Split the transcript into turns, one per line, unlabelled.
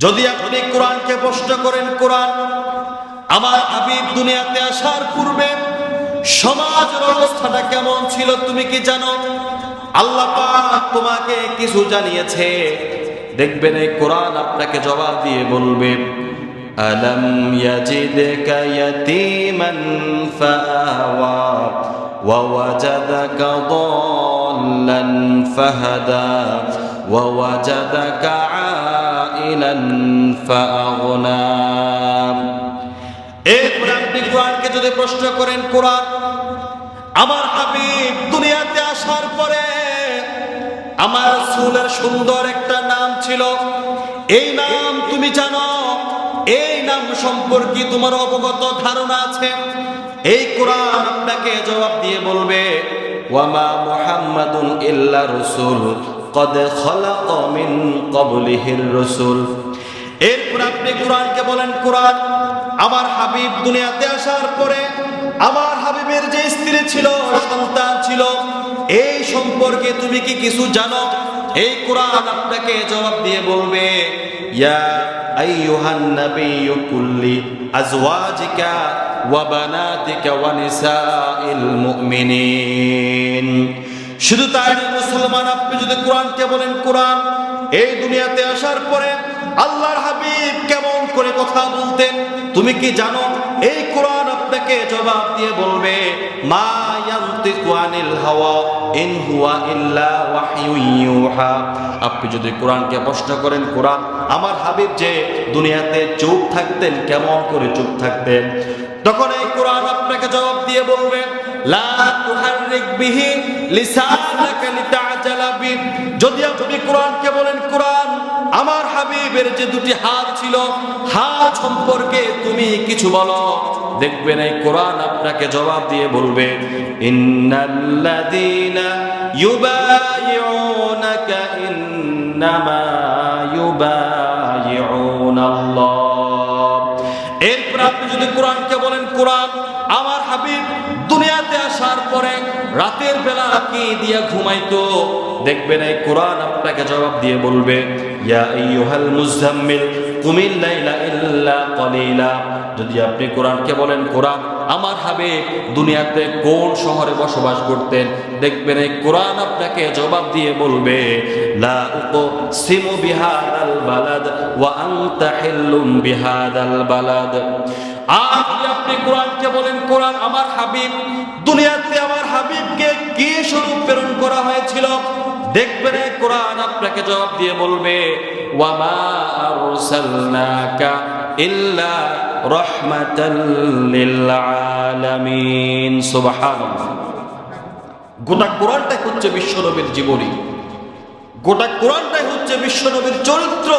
যদি আপনি কোরআনকে প্রশ্ন করেন, কোরআন আমার হাবিব দুনিয়াতে আসার পূর্বে সমাজের অবস্থাটা কেমন ছিল তুমি কি জানো? আল্লাহ পাক তোমাকে কিছু জানিয়েছে। দেখবেন এই কোরআন আপনাকে জবাব দিয়ে বলবে, আলম ইয়াজিদকা ইয়াতীমান ফাআওয়া ওয়া ওয়াজাদাকা দাল্লান ফাহাদা ওয়া ওয়াজাদাকা আইলান ফাআগনা। এরপরে আপনি কোরআনকে যদি প্রশ্ন করেন, কোরআন আমার হাবিব দুনিয়াতে আসার পরে আমার রাসূলের সুন্দর একটা নাম ছিল, এই নাম তুমি জানো? এই নাম সম্পর্কে তোমার অবগত ধারণা আছে? এই কোরআন আপনাকে জবাব দিয়ে বলবে, ওয়ামা মুহাম্মাদুন ইল্লা রাসূল কদ খলাকা মিন ক্বাবলিহির রাসূল। এরপর আপনি কোরআনকে বলেন, কোরআন আমার হাবিব দুনিয়াতে আসার পরে আমার হাবিবের যে স্ত্রী ছিল, সন্তান ছিল, এই সম্পর্কে তুমি কি কিছু জানো? এই কোরআন আপনাকে জবাব দিয়ে বলবে, ইয়া আইয়ুহান নাবিয়্যু কুল্লি আজওয়াজিকা ওয়া বানাতিকা ওয়া নিসাইল মুমিনিন। শুধু তাই না মুসলমান, আপনি যদি কোরআনকে বলেন, কোরআন এই দুনিয়াতে আসার পরে আল্লাহর হাবিব কেমন করে কথা বলতেন তুমি কি জানো? এই কোরআন আপনাকে জবাব দিয়ে বলবে, মা ইয়ানতিকু আনিল হাওয়া ইন হুয়া ইল্লা ওয়াহয়ুন ইউহা। আপনি যদি কোরআনকে প্রশ্ন করেন, কোরআন আমার হাবিব যে দুনিয়াতে চুপ থাকতেন, কেমন করে চুপ থাকতেন? তখন এই কোরআন আপনাকে জবাব দিয়ে বলবে, লা তুহাররিক বিহি লিসানাকা লিতাআজালা বি। যদি আপনি কোরআনকে বলেন, কোরআন আমার হাবিবের যে দুটি হাত ছিল, হাত সম্পর্কে তুমি কিছু বলো। দেখবেন এই কোরআন আপনাকে জবাব দিয়ে বলবে, ইন্নাল্লাযীনা ইউবাইউনাকা ইন্নামা ইউবাইউনাল্লাহ। এরপর আপনি যদি কোরআনকে বলেন, কোরআন আমার হাবিব দুনিয়াতে আসার পরে রাতের বেলা কি দিয়ে ঘুমাইতো? দেখবেন এই কোরআন আপনাকে জবাব দিয়ে বলবে, ইয়া আইয়ুহাল মুযাম্মিল কুমিল লাইলা ইল্লা কলিলা। যদি আপনি কোরআনকে বলেন, কোরআন আমার হাবিব দুনিয়াতে কোন শহরে বসবাস করতেন? দেখবেন এই কোরআন আপনাকে জবাব দিয়ে বলবে, লা উকসিমু বিহাদাল বালাদ ওয়া আনতা হিল্লুম বিহাদাল বালাদ। আপনি কোরআনকে বলেন, কোরআন আমার হাবিব দুনিয়াতে আমার হাবিবকে কি স্বরূপ প্রেরণ করা হয়েছিল? দেখবেন এই কোরআন আপনাকে জবাব দিয়ে বলবে, ওয়ামা আরসালনাকা ইল্লা রাহমাতাল লিল আলামিন। সুবহানাল্লাহ। গোটা কোরআনটাই হচ্ছে বিশ্বনবীর জীবনী, গোটা কোরআনটাই হচ্ছে বিশ্বনবীর চরিত্র।